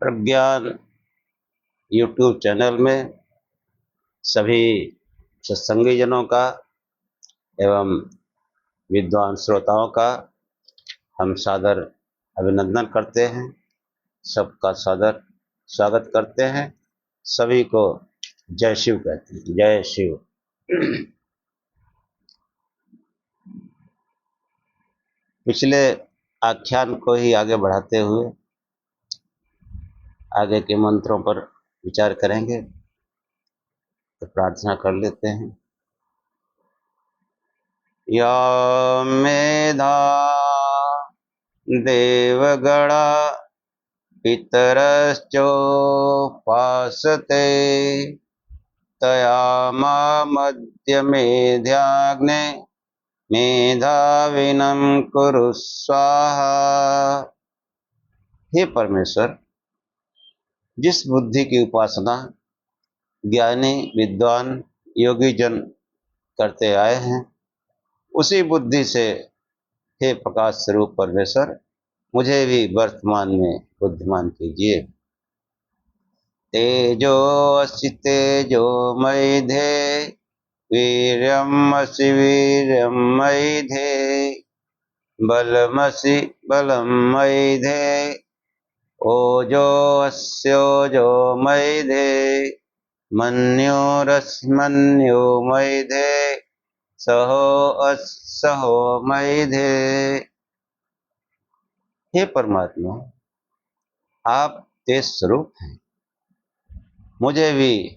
प्रज्ञान YouTube channel में सभी सत्संगी जनों का एवं विद्वान श्रोताओं का हम सादर अभिनंदन करते हैं। सबका सादर स्वागत करते हैं। सभी को जय शिव कहते हैं। जय शिव। पिछले आख्यान को ही आगे बढ़ाते हुए आगे के मंत्रों पर विचार करेंगे, तो प्रार्थना कर लेते हैं। या मेधा देवगणा पितरश्चोपासते तया मामद्य मेधाग्ने मेधाविनं कुरु स्वाहा। हे परमेश्वर, जिस बुद्धि की उपासना ज्ञानी विद्वान योगी जन करते आए हैं, उसी बुद्धि से हे प्रकाश स्वरूप परमेश्वर, मुझे भी वर्तमान में बुद्धिमान कीजिए। तेजो असि तेजोमयि धे वीर्यमसि वीर्यमयि धे बलमसि बलमयि धे ओजोऽस्योजोमयि धे मन्योरस्मन्योमयि धे सहोमयि धे। हे परमात्मा, आप तेज स्वरूप हैं, मुझे भी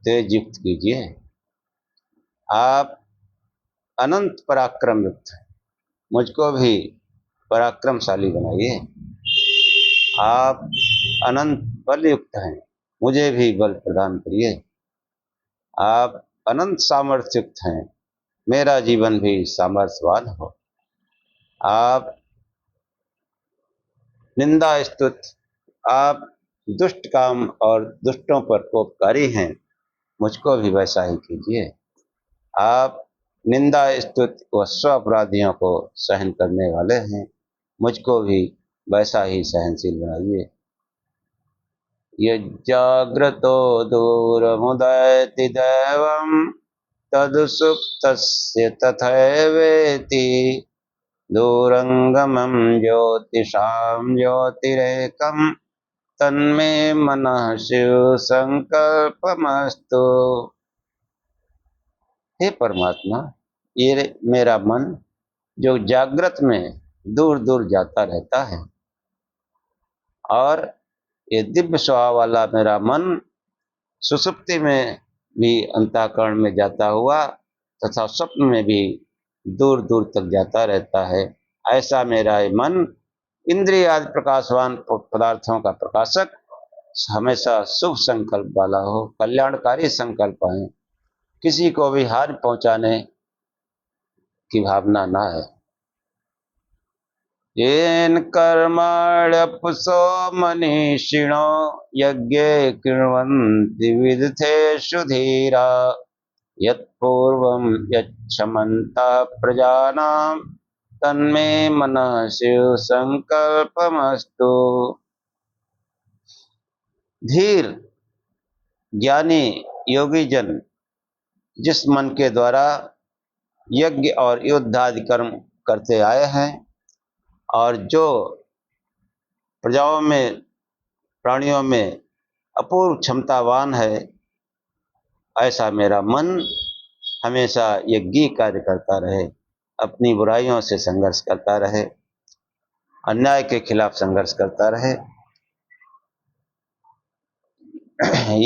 तेज युक्त कीजिए। आप अनंत पराक्रम युक्त हैं, मुझको भी पराक्रमशाली बनाइए। आप अनंत बल युक्त हैं, मुझे भी बल प्रदान करिए। आप अनंत सामर्थ्य युक्त हैं, मेरा जीवन भी सामर्थ्यवान हो। आप निंदा स्तुति, आप दुष्ट काम और दुष्टों पर कोपकारी हैं, मुझको भी वैसा ही कीजिए। आप निंदा स्तुति व स्व अपराधियों को सहन करने वाले हैं, मुझको भी वैसा ही सहनशील बनाइए। यज्जाग्रतो दूरमुदयति दैवं तदुसुप्तस्य तथैवेति दूरंगमं ज्योतिषां ज्योतिरेकं तन्मे मनः शिव संकल्पमस्तु। हे परमात्मा, ये मेरा मन जो जागृत में दूर दूर जाता रहता है और ये दिव्य स्वभाव वाला मेरा मन सुषुप्ति में भी अंतःकरण में जाता हुआ तथा स्वप्न में भी दूर दूर तक जाता रहता है, ऐसा मेरा ये मन इंद्रिय आदि प्रकाशवान पदार्थों का प्रकाशक हमेशा शुभ संकल्प वाला हो, कल्याणकारी संकल्प है, किसी को भी हानि पहुंचाने की भावना ना है। येन कर्मण्यपुसो मनीषिणो यज्ञे कृण्वन्ति विदथेषु धीरा यत्पूर्वं यच्छमन्तः प्रजानां तन्मे मनः शिव संकल्पमस्तु। धीर ज्ञानी योगी जन जिस मन के द्वारा यज्ञ और युद्ध आदि कर्म करते आए हैं और जो प्रजाओं में प्राणियों में अपूर्व क्षमतावान है, ऐसा मेरा मन हमेशा यज्ञी कार्य करता रहे, अपनी बुराइयों से संघर्ष करता रहे, अन्याय के खिलाफ संघर्ष करता रहे।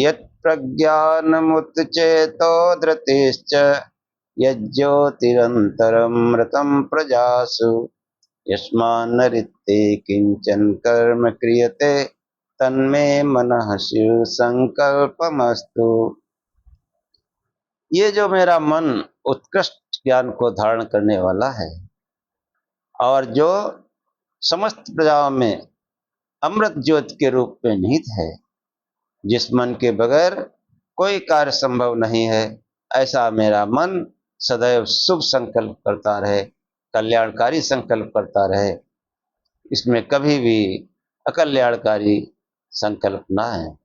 यत् प्रज्ञानमुत्चेतो धृतिश्च यज्ज्योतिरन्तरमृतं प्रजासु यस्मान्नरित्ते किंचन कर्म क्रियते तन्मे मनः शिव संकल्पमस्तु। ये जो मेरा मन उत्कृष्ट ज्ञान को धारण करने वाला है और जो समस्त प्रजाओं में अमृत ज्योति के रूप में निहित है, जिस मन के बगैर कोई कार्य संभव नहीं है, ऐसा मेरा मन सदैव शुभ संकल्प करता रहे, कल्याणकारी संकल्प करता रहे, इसमें कभी भी अकल्याणकारी संकल्पना है।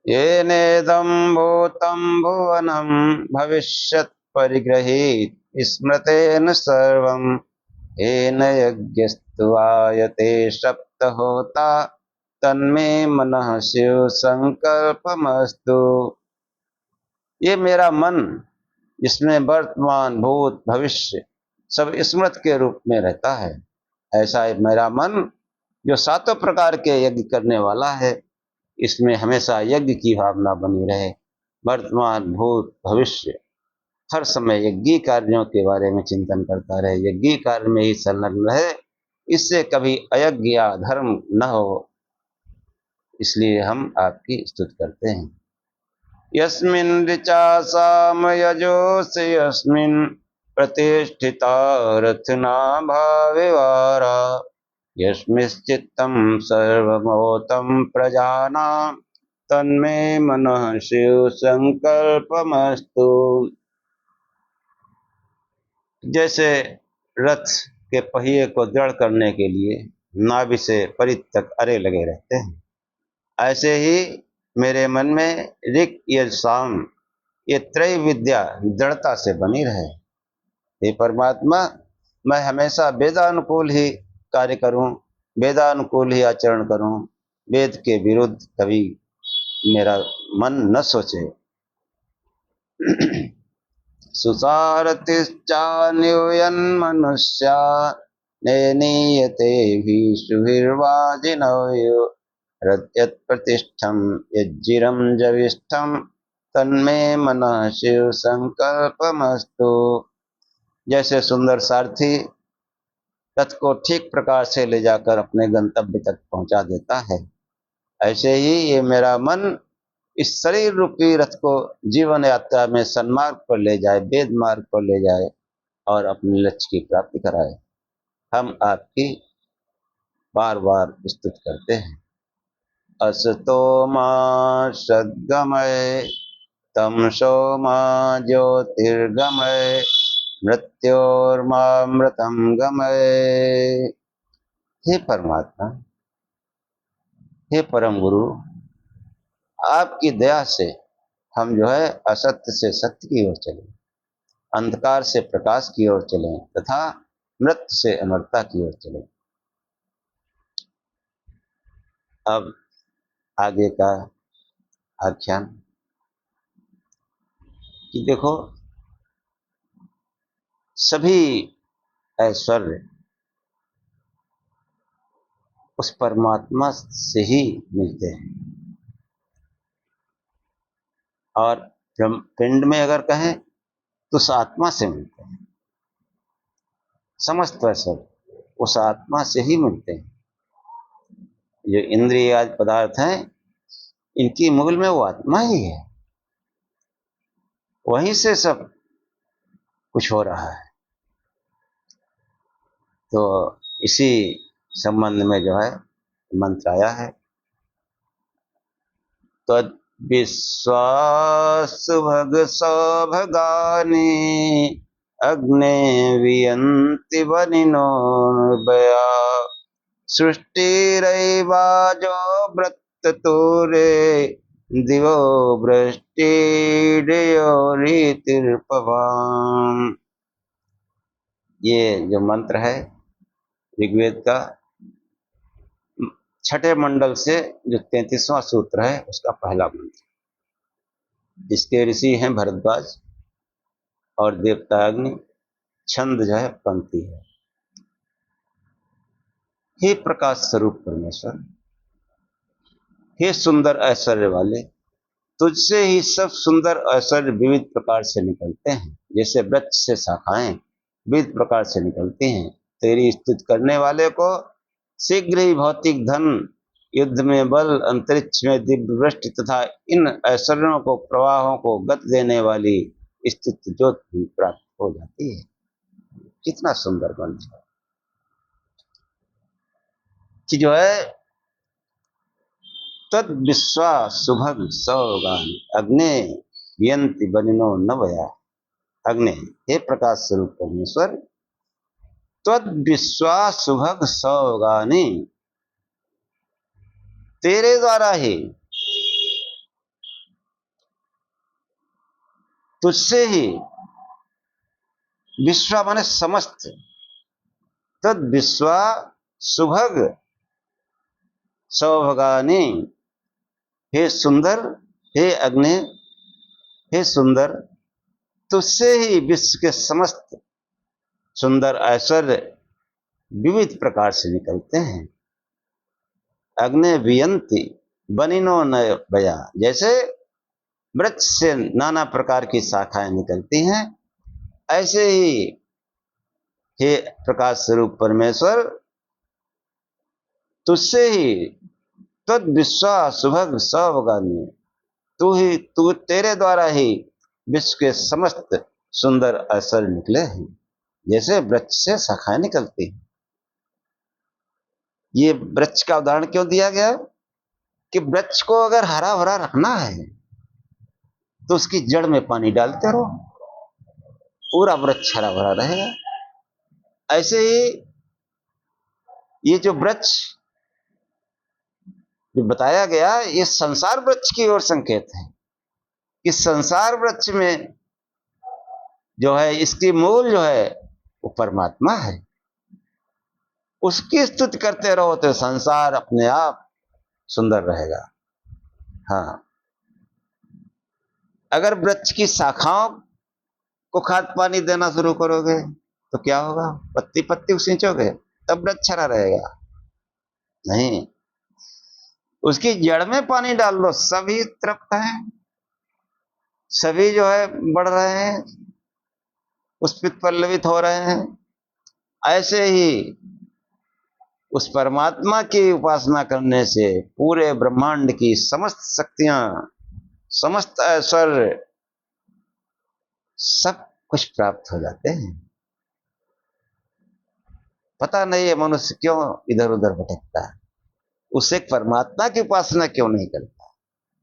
येनेदं भूतं भुवनं भविष्यत् परिगृहीत स्मृतेन सर्वं येन यज्ञस्तु आयते सप्तहोता तन्मे मनः शिव संकल्पमस्तु। ये मेरा मन जिसमें वर्तमान भूत भविष्य सब स्मृत के रूप में रहता है, ऐसा मेरा मन जो सातों प्रकार के यज्ञ करने वाला है, इसमें हमेशा यज्ञ की भावना बनी रहे। वर्तमान भूत भविष्य हर समय यज्ञ कार्यों के बारे में चिंतन करता रहे, यज्ञ कार्य में ही संलग्न रहे, इससे कभी अयज्ञ या धर्म न हो। इसलिए हम आपकी स्तुति करते हैं। यस्मिन् ऋचा साम यजोषि यस्मिन् प्रतिष्ठिता रत्ना भाविवारा यस्मिश्चित्तं सर्वमोतं प्रजानां तन्मे मनः शिव संकल्पमस्तु। जैसे रथ के पहिए को दृढ़ करने के लिए नाभि से परिध तक अरे लगे रहते हैं, ऐसे ही मेरे मन में ऋक यज साम ये त्रय विद्या दृढ़ता से बनी रहे। हे परमात्मा, मैं हमेशा वेदानुकूल ही कार्य करूं, वेदानुकूल ही आचरण करूं, वेद के विरुद्ध कभी मेरा मन न सोचे। सुसारतिश्चान्यूयन्मनुष्या नयनीयते सुहिर्वाजिनयो यत्प्रतिष्ठं यज्जिरं जविष्ठं तन्मे मनः शिव संकल्पमस्तु। जैसे सुंदर सारथी रथ को ठीक प्रकार से ले जाकर अपने गंतव्य तक पहुंचा देता है, ऐसे ही ये मेरा मन इस शरीर रूपी रथ को जीवन यात्रा में सन्मार्ग पर ले जाए, वेद मार्ग पर ले जाए और अपने लक्ष्य की प्राप्ति कराए। हम आपकी बार बार स्तुति करते हैं। असतो मा सद्गमय तमसो मा ज्योतिर्गमय मृत्योर्मामृतं गमय। हे परमात्मा, हे परम गुरु, आपकी दया से हम जो है असत्य से सत्य की ओर चलें, अंधकार से प्रकाश की ओर चलें तथा मृत्यु से अमरता की ओर चलें। अब आगे का आख्यान कि देखो, सभी ऐश्वर्य उस परमात्मा से ही मिलते हैं, और पिंड में अगर कहें तो उस आत्मा से मिलते हैं। समस्त ऐश्वर्य उस आत्मा से ही मिलते हैं। जो इंद्रिय आदि पदार्थ हैं, इनकी मूल में वो आत्मा ही है, वहीं से सब कुछ हो रहा है। तो इसी संबंध में जो है मंत्र आया है, तद विश्वास भग सौभगानि अग्ने वियन्ति बनिनो निर्भया सृष्टिरैवाजो व्रततुरे दिवो वृष्टिर्योरितिर्पवाम्। ये जो मंत्र है ऋग्वेद का छठे मंडल से जो 33वां सूत्र है उसका पहला मंत्र। इसके ऋषि हैं भरद्वाज और देवता अग्नि, छंद जो है पंक्ति है। हे प्रकाश स्वरूप परमेश्वर, हे सुंदर ऐश्वर्य वाले, तुझसे ही सब सुंदर ऐश्वर्य विविध प्रकार से निकलते हैं। जैसे वृक्ष से शाखाएं विविध प्रकार से निकलती हैं, तेरी स्तुति करने वाले को शीघ्र ही भौतिक धन, युद्ध में बल, अंतरिक्ष में दिव्य वृष्टि तथा इन ऐश्वर्यों को प्रवाहों को गति देने वाली स्तुति ज्योति भी प्राप्त हो जाती है। कितना सुंदर मंत्र कि जो है तद विश्वास सुभग सौगान अग्ने वियंति बनिनो नवया। अग्नि, हे प्रकाश स्वरूप परमेश्वर, तद विश्वास सुभग सौगानी, तेरे द्वारा ही, तुझसे ही, विश्व माने समस्त, तद विश्वा सुभग सौभगानी, हे सुंदर, हे अग्नि, हे सुंदर, तुझसे ही विश्व के समस्त सुंदर ऐश्वर्य विविध प्रकार से निकलते हैं। अग्नि वियंती बनिनो न बया, जैसे वृक्ष से नाना प्रकार की शाखाएं निकलती हैं, ऐसे ही हे प्रकाश स्वरूप परमेश्वर, तुझसे ही तद विश्वा सुभग सौभगानी, तू तेरे द्वारा ही विश्व के समस्त सुंदर ऐश्वर्य निकले हैं, जैसे वृक्ष से शाखाएं निकलती हैं। ये वृक्ष का उदाहरण क्यों दिया गया कि वृक्ष को अगर हरा भरा रखना है तो उसकी जड़ में पानी डालते रहो, पूरा वृक्ष हरा भरा रहेगा। ऐसे ही ये जो वृक्ष जो बताया गया, ये संसार वृक्ष की ओर संकेत है कि संसार वृक्ष में जो है, इसकी मूल जो है वो परमात्मा है। उसकी स्तुति करते रहो तो संसार अपने आप सुंदर रहेगा। हाँ, अगर वृक्ष की शाखाओं को खाद पानी देना शुरू करोगे तो क्या होगा? पत्ती पत्ती सींचोगे तब वृक्ष हरा रहेगा? नहीं, उसकी जड़ में पानी डाल लो, सभी तृप्त हैं, सभी जो है बढ़ रहे हैं, पुष्पित पल्लवित हो रहे हैं। ऐसे ही उस परमात्मा की उपासना करने से पूरे ब्रह्मांड की समस्त शक्तियां, समस्त ऐश्वर्य, सब कुछ प्राप्त हो जाते हैं। पता नहीं है मनुष्य क्यों इधर उधर भटकता है, उसे परमात्मा की उपासना क्यों नहीं करता,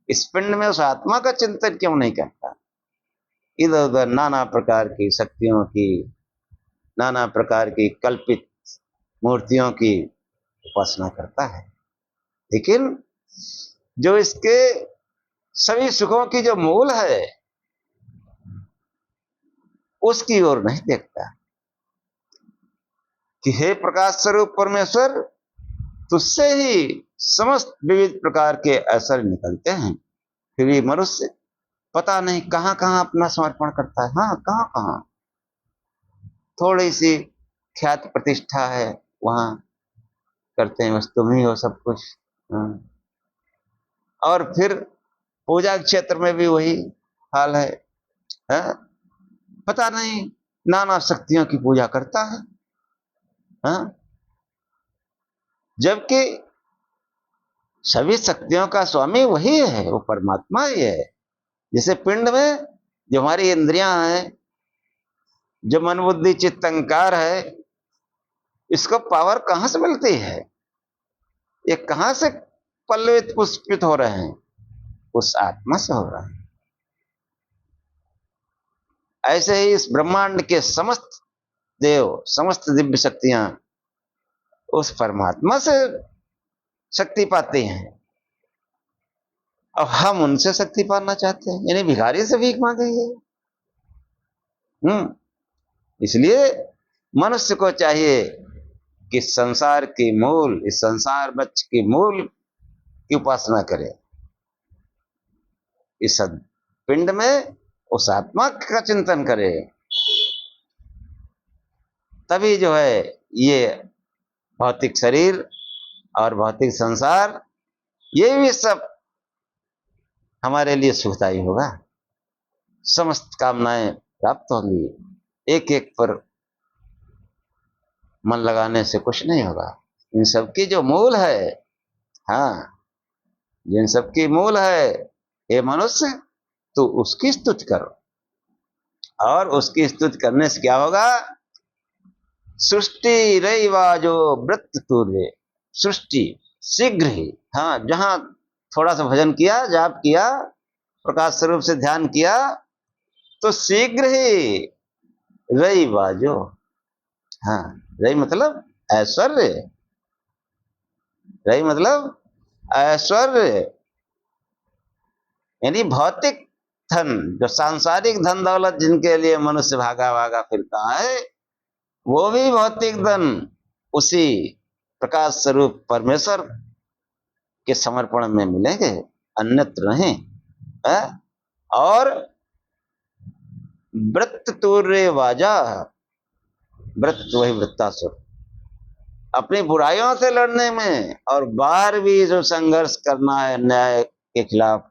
इस पिंड में उस आत्मा का चिंतन क्यों नहीं करता, इधर उधर नाना प्रकार की शक्तियों की, नाना प्रकार की कल्पित मूर्तियों की उपासना करता है। लेकिन जो इसके सभी सुखों की जो मूल है उसकी ओर नहीं देखता कि हे प्रकाश स्वरूप परमेश्वर, तुझसे ही समस्त विविध प्रकार के ऐश्वर्य निकलते हैं, फिर भी मनुष्य पता नहीं कहां कहां अपना समर्पण करता है। हाँ, कहां कहां थोड़ी सी ख्याति प्रतिष्ठा है वहां करते हैं, बस तुम ही हो सब कुछ। और फिर पूजा क्षेत्र में भी वही हाल है, पता नहीं नाना शक्तियों की पूजा करता है, जबकि सभी शक्तियों का स्वामी वही है, वो परमात्मा ही है। जैसे पिंड में जो हमारी इंद्रियां हैं, जो मन बुद्धि चित्त अहंकार है, इसको पावर कहां से मिलती है? ये कहां से पल्लवित पुष्पित हो रहे हैं? उस आत्मा से हो रहा है। ऐसे ही इस ब्रह्मांड के समस्त देव, समस्त दिव्य शक्तियां उस परमात्मा से शक्ति पाती हैं। अब हम उनसे शक्ति पाना चाहते हैं, यानी भिखारी से भीख मांगेंगे। इसलिए मनुष्य को चाहिए कि संसार की मूल, इस संसार वृक्ष की मूल की उपासना करे, इस पिंड में उस आत्मा का चिंतन करे, तभी जो है ये भौतिक शरीर और भौतिक संसार, ये भी सब हमारे लिए सुखदायी होगा। समस्त कामनाएं प्राप्त होंगी, एक एक पर मन लगाने से कुछ नहीं होगा। इन सबकी जो मूल है, हाँ, जिन सबकी मूल है, ये मनुष्य, तो उसकी स्तुति करो, और उसकी स्तुति करने से क्या होगा? सृष्टि रैवाजो व्रत तुर्य, सृष्टि शीघ्र ही, हाँ, जहां थोड़ा सा भजन किया, जाप किया, प्रकाश स्वरूप से ध्यान किया, तो शीघ्र ही रैवाजो, हाँ, रई मतलब ऐश्वर्य, रई मतलब ऐश्वर्य यानी भौतिक धन, जो सांसारिक धन दौलत जिनके लिए मनुष्य भागा भागा फिरता है, वो भी भौतिक धन उसी प्रकाश स्वरूप परमेश्वर के समर्पण में मिलेंगे, अन्यत्र नहीं है? और वृत्त तूर्य वाजा, वृत्त वही वृत्तासुर, अपनी बुराइयों से लड़ने में और बाहर भी जो संघर्ष करना है अन्याय के खिलाफ,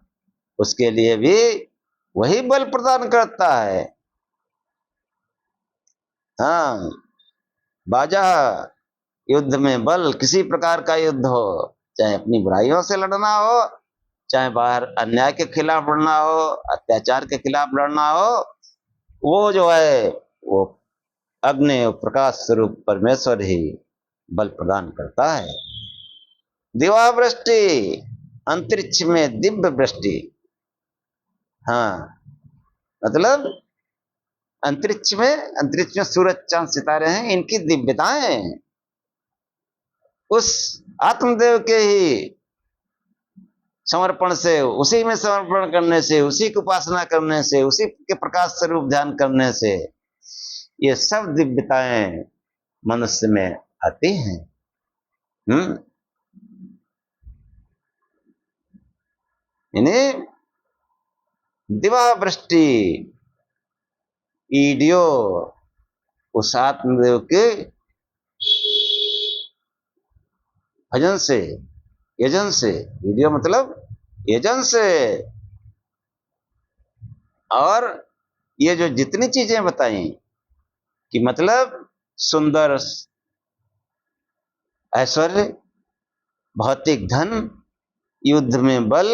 उसके लिए भी वही बल प्रदान करता है। हाँ, बाजा, युद्ध में बल, किसी प्रकार का युद्ध हो, चाहे अपनी बुराइयों से लड़ना हो, चाहे बाहर अन्याय के खिलाफ लड़ना हो, अत्याचार के खिलाफ लड़ना हो, वो जो है वो अग्नि प्रकाश स्वरूप परमेश्वर ही बल प्रदान करता है। दिवा वृष्टि, अंतरिक्ष में दिव्य वृष्टि। हाँ, मतलब अंतरिक्ष में सूरज चांद सितारे हैं, इनकी दिव्यताएं उस आत्मदेव के ही समर्पण से, उसी में समर्पण करने से, उसी की उपासना करने से, उसी के प्रकाश स्वरूप ध्यान करने से ये सब दिव्यताएं मनुष्य में आती हैं। इन्हें दिवा वृष्टि ईडियो उस आत्मदेव के भजन से, यजन से, ईडियो मतलब यजन से। और ये जो जितनी चीजें बताई कि मतलब सुंदर ऐश्वर्य, भौतिक धन, युद्ध में बल,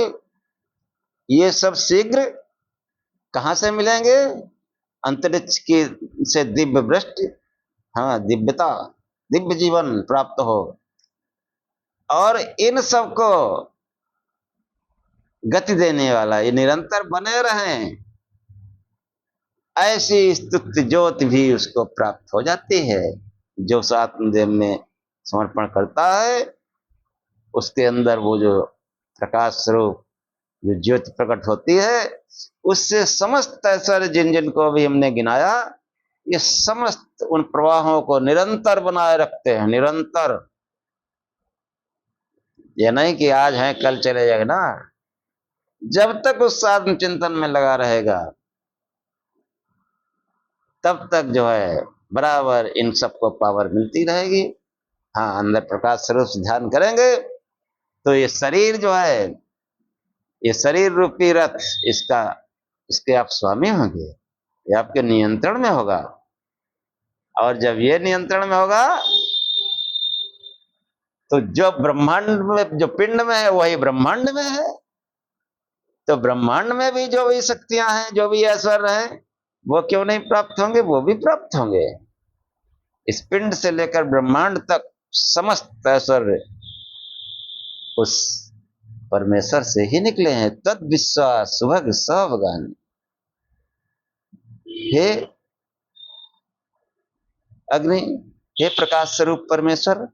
ये सब शीघ्र कहां से मिलेंगे? अंतरिक्ष की से दिव्य वृष्टि, हाँ, दिव्यता, दिव्य जीवन प्राप्त हो। और इन सबको गति देने वाला, ये निरंतर बने रहें, ऐसी स्तुति ज्योति भी उसको प्राप्त हो जाती है। जो आत्मदेव में समर्पण करता है, उसके अंदर वो जो प्रकाश स्वरूप जो ज्योति प्रकट होती है, उससे समस्त ऐश्वर्य जिन जिन को भी हमने गिनाया, ये समस्त उन प्रवाहों को निरंतर बनाए रखते हैं, निरंतर। ये नहीं कि आज है कल चले जाएगा ना, जब तक उस साधन चिंतन में लगा रहेगा तब तक जो है बराबर इन सबको पावर मिलती रहेगी। हाँ, अंदर प्रकाश स्वरूप से ध्यान करेंगे तो ये शरीर जो है, ये शरीर रूपी रथ, इसके आप स्वामी होंगे, ये आपके नियंत्रण में होगा। और जब ये नियंत्रण में होगा तो जो ब्रह्मांड में, जो पिंड में है वही ब्रह्मांड में है। तो ब्रह्मांड में भी जो भी शक्तियां हैं, जो भी ऐश्वर्य हैं, वो क्यों नहीं प्राप्त होंगे? वो भी प्राप्त होंगे। इस पिंड से लेकर ब्रह्मांड तक समस्त ऐश्वर्य उस परमेश्वर से ही निकले हैं। तद विश्वास सुभग सवगान। हे अग्नि, हे प्रकाश स्वरूप परमेश्वर,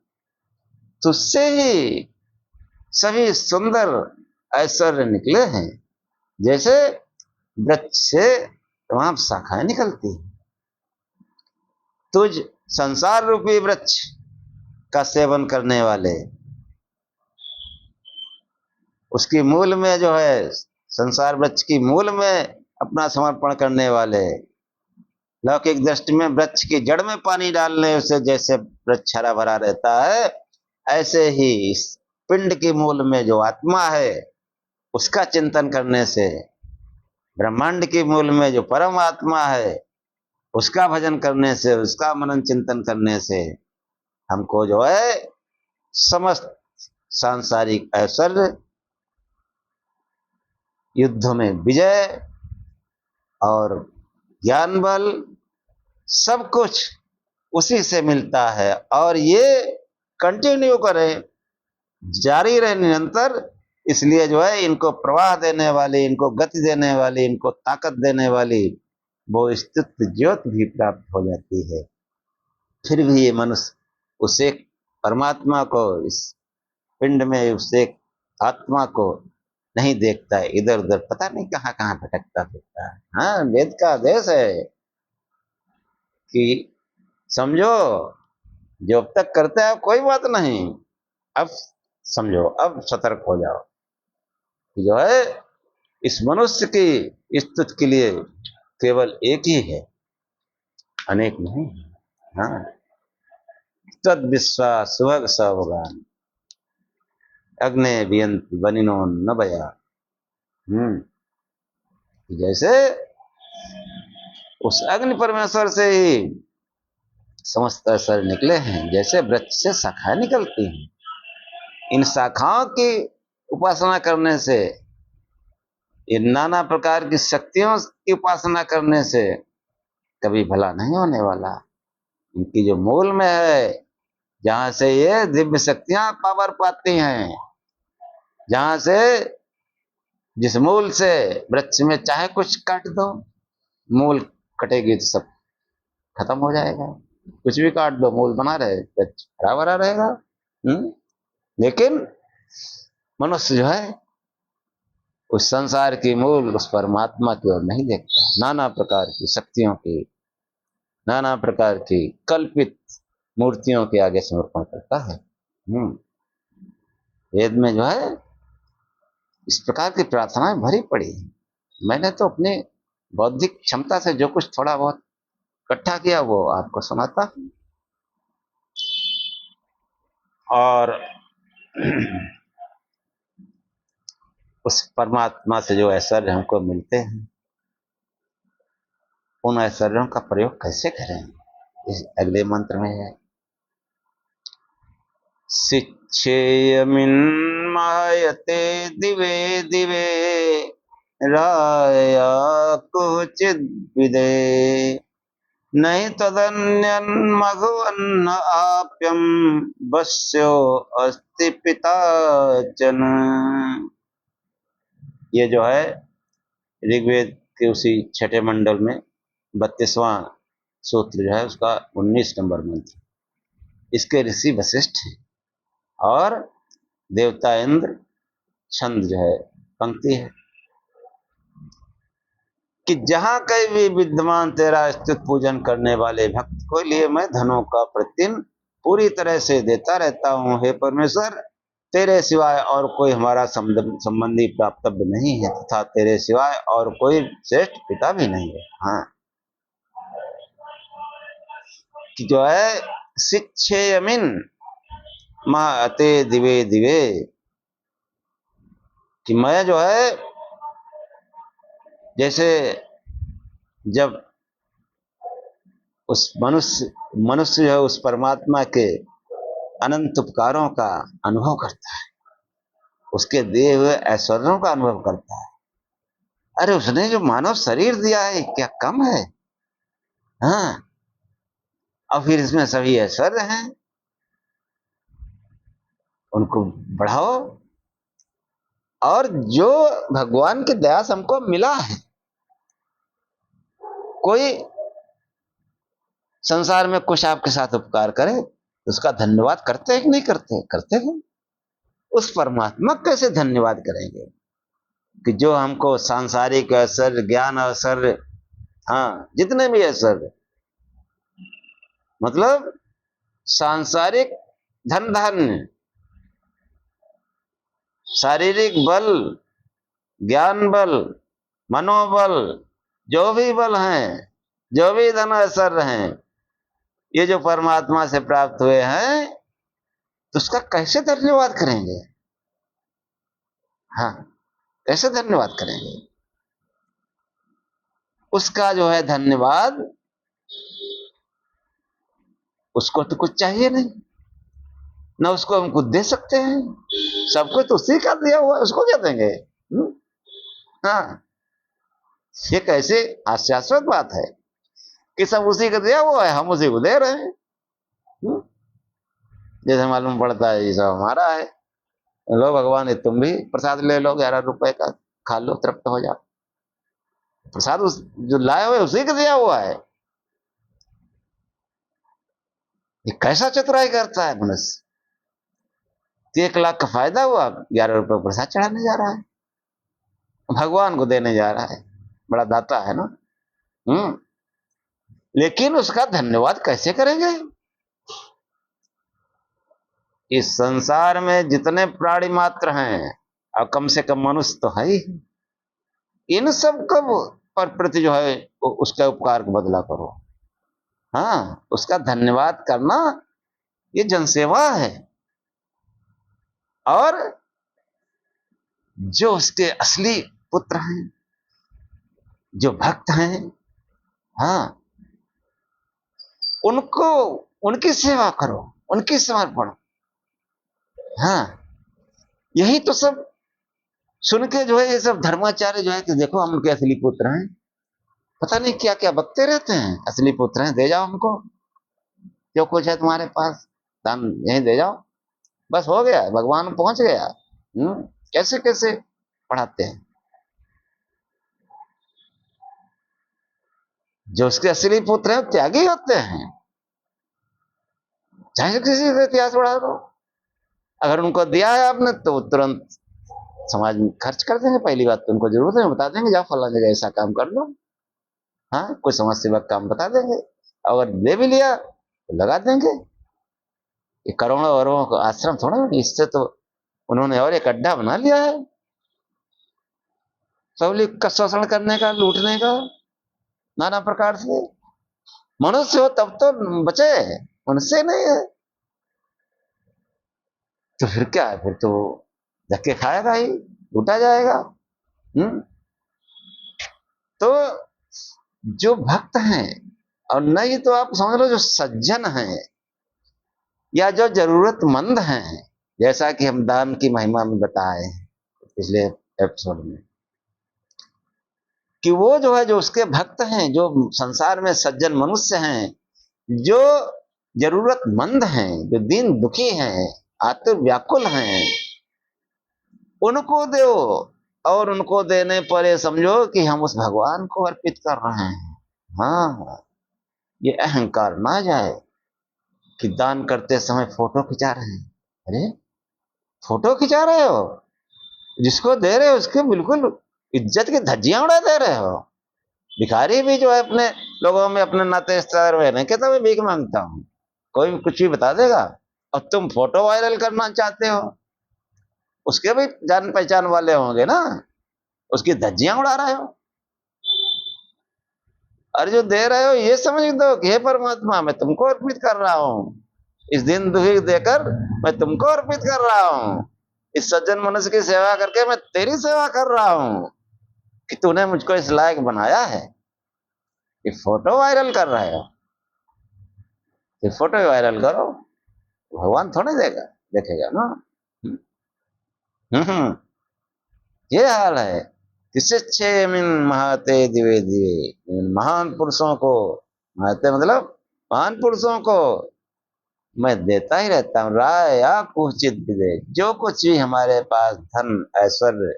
तुझसे ही सभी सुंदर ऐश्वर्य निकले हैं। जैसे वृक्ष से तमाम शाखाएं निकलती, तुझ संसार रूपी वृक्ष का सेवन करने वाले, उसकी मूल में जो है, संसार वृक्ष की मूल में अपना समर्पण करने वाले, लौकिक दृष्टि में वृक्ष की जड़ में पानी डालने से जैसे वृक्ष हरा भरा रहता है, ऐसे ही इस पिंड की मूल में जो आत्मा है उसका चिंतन करने से, ब्रह्मांड की मूल में जो परम आत्मा है उसका भजन करने से, उसका मनन चिंतन करने से हमको जो है समस्त सांसारिक ऐश्वर्य, युद्ध में विजय और ज्ञान बल, सब कुछ उसी से मिलता है। और ये कंटिन्यू करें, जारी रहे निरंतर। इसलिए जो है इनको प्रवाह देने वाली, इनको गति देने वाली, इनको ताकत देने वाली वो स्थित ज्योति भी प्राप्त हो जाती है। फिर भी ये मनुष्य उस एक परमात्मा को इस पिंड में, उस एक आत्मा को नहीं देखता है, इधर उधर पता नहीं कहाँ कहाँ भटकता फिरता है। हाँ, वेद का आदेश है कि समझो, जब तक करते हैं कोई बात नहीं, अब समझो, अब सतर्क हो जाओ। जो है इस मनुष्य की स्तुति के लिए केवल एक ही है, अनेक नहीं। हाँ, तद विश्वास सुभग सावगान अग्ने वियंति बनिनो न बया। जैसे उस अग्नि परमेश्वर से ही समस्त असर निकले हैं, जैसे वृक्ष से शाखाएं निकलती हैं, इन शाखाओं की उपासना करने से, इन नाना प्रकार की शक्तियों की उपासना करने से कभी भला नहीं होने वाला। इनकी जो मूल में है, जहां से ये दिव्य शक्तियां पावर पाती हैं, जहां से, जिस मूल से वृक्ष में चाहे कुछ काट दो, मूल कटेगी तो सब खत्म हो जाएगा। कुछ भी काट दो, मूल बना रहे, वृक्ष हरा भरा रहेगा। लेकिन मनुष्य जो है उस संसार की मूल, उस परमात्मा की ओर नहीं देखता, नाना प्रकार की शक्तियों की, नाना प्रकार की कल्पित मूर्तियों के आगे समर्पण करता है। वेद में जो है इस प्रकार की प्रार्थनाएं भरी पड़ी है। मैंने तो अपनी बौद्धिक क्षमता से जो कुछ थोड़ा बहुत इकट्ठा किया वो आपको सुनाता हूं। और उस परमात्मा से जो ऐश्वर्य हमको मिलते हैं, उन ऐश्वर्यों का प्रयोग कैसे करें, इस अगले मंत्र में है। शिक्षेयमिन्मायते दिवे दिवे राया कुचिद्विदे नहीं तदन्यन्मघुवन्न आप्यम वस्यो अस्ति पिताचन। ये जो है ऋग्वेद के उसी छठे मंडल में 32वां सूत्र जो है उसका 19 नंबर मंत्र। इसके ऋषि वशिष्ठ हैं और देवता इंद्र छंद जो है पंक्ति है कि जहां कहीं भी विद्यमान तेरा स्तुत पूजन करने वाले भक्त को लिए मैं धनों का प्रतिदिन पूरी तरह से देता रहता हूं। हे परमेश्वर, तेरे सिवाय और कोई हमारा संबंधी प्राप्तव्य नहीं है तथा तेरे सिवाय और कोई श्रेष्ठ पिता भी नहीं है। हाँ, कि जो है शिक्षेयमिन माते दिवे दिवे, कि मैं जो है जैसे जब उस मनुष्य जो है उस परमात्मा के अनंत उपकारों का अनुभव करता है, उसके दिए हुए ऐश्वर्यों का अनुभव करता है। अरे उसने जो मानव शरीर दिया है क्या कम है? हाँ, और फिर इसमें सभी ऐश्वर्य हैं, उनको बढ़ाओ। और जो भगवान की दया से हमको मिला है, कोई संसार में कुछ आपके साथ उपकार करे उसका धन्यवाद करते हैं कि नहीं करते? करते हैं। उस परमात्मा कैसे धन्यवाद करेंगे कि जो हमको सांसारिक असर, ज्ञान असर, हाँ जितने भी असर, मतलब सांसारिक धन धान्य, शारीरिक बल, ज्ञान बल, मनोबल, जो भी बल हैं, जो भी धन असर हैं, ये जो परमात्मा से प्राप्त हुए हैं, तो उसका कैसे धन्यवाद करेंगे? हाँ, कैसे धन्यवाद करेंगे? उसका जो है धन्यवाद, उसको तो कुछ चाहिए नहीं, ना उसको हम खुद दे सकते हैं, सब कुछ तो उसी का दिया हुआ है, उसको क्या देंगे? हाँ, ये कैसे हास्यास्पद बात है कि सब उसी का दिया हुआ है, हम उसी को दे रहे हैं। जैसे मालूम पड़ता है ये सब हमारा है, लो भगवान ये तुम भी प्रसाद ले लो, 11 रुपए का खा लो, तृप्त हो जाओ। प्रसाद उस जो लाए हुए उसी का दिया हुआ है। ये कैसा चतुराई करता है मनुष्य? कि 1 लाख का फायदा हुआ, 11 रुपये प्रसाद चढ़ाने जा रहा है, भगवान को देने जा रहा है। बड़ा दाता है ना। लेकिन उसका धन्यवाद कैसे करेंगे? इस संसार में जितने प्राणी मात्र हैं, और कम से कम मनुष्य तो है ही, इन सब को पर प्रति जो है उसका उपकार को बदला करो। हाँ, उसका धन्यवाद करना ये जनसेवा है। और जो उसके असली पुत्र हैं, जो भक्त हैं, हाँ, उनको, उनकी सेवा करो, उनकी समर्पण। हाँ, यही तो सब सुन के जो है ये सब धर्माचार्य जो है कि देखो हम उनके असली पुत्र हैं, पता नहीं क्या क्या बकते रहते हैं, असली पुत्र हैं, दे जाओ हमको जो कुछ है तुम्हारे पास, दान यहीं दे जाओ, बस हो गया, भगवान पहुंच गया। कैसे कैसे पढ़ाते हैं। जो उसके असली पुत्र हैं त्यागी होते हैं, चाहे किसी का इतिहास बढ़ा दो। अगर उनको दिया है आपने तो तुरंत समाज में खर्च कर देंगे। पहली बात तो उनको जरूरत है, बता देंगे जाओ फला जगह ऐसा काम कर लो। हाँ, कोई समाज सेवा काम बता देंगे। अगर दे भी लिया तो लगा देंगे। ये करोड़ों अरबों का आश्रम थोड़ा, इससे तो उन्होंने और एक अड्डा बना लिया है पब्लिक का शोषण करने का, लूटने का, नाना प्रकार से। मनुष्य हो तब तो बचे, उनसे नहीं है तो फिर क्या है, फिर तो धक्के खाएगा ही, लूटा जाएगा। तो जो भक्त हैं, और नहीं तो आप समझ लो जो सज्जन हैं या जो जरूरतमंद हैं, जैसा कि हम दान की महिमा में बताए पिछले एपिसोड में, कि वो जो है जो उसके भक्त हैं, जो संसार में सज्जन मनुष्य हैं, जो जरूरतमंद हैं, जो दीन दुखी हैं, आतुर व्याकुल हैं, उनको दो। और उनको देने पर ये समझो कि हम उस भगवान को अर्पित कर रहे हैं। हाँ, ये अहंकार ना जाए कि दान करते समय फोटो खिंचा रहे हैं। अरे फोटो खिंचा रहे हो, जिसको दे रहे हो उसके बिल्कुल इज्जत की धज्जियां उड़ा दे रहे हो। भिखारी भी जो है अपने लोगों में अपने नाते रिश्तेदार में नहीं कहता मैं भीख मांगता हूं, कोई कुछ भी बता देगा। और तुम फोटो वायरल करना चाहते हो, उसके भी जान पहचान वाले होंगे ना, उसकी धज्जियां उड़ा रहे हो। और जो दे रहे हो ये समझ दो कि हे परमात्मा मैं तुमको अर्पित कर रहा हूं, इस दिन दुखी देकर मैं तुमको अर्पित कर रहा हूं, इस सज्जन मनुष्य की सेवा करके मैं तेरी सेवा कर रहा हूं कि तूने मुझको इस लायक बनाया है। ये फोटो वायरल कर रहे हो, ये फोटो वायरल करो, भगवान थोड़े देगा, देखेगा ना। हम्म ये हाल है। किससे मिन महाते दिवे दिवे, महान पुरुषों को, महाते मतलब महान पुरुषों को मैं देता ही रहता हूँ। राय या कुचित दे, जो कुछ भी हमारे पास धन ऐश्वर्य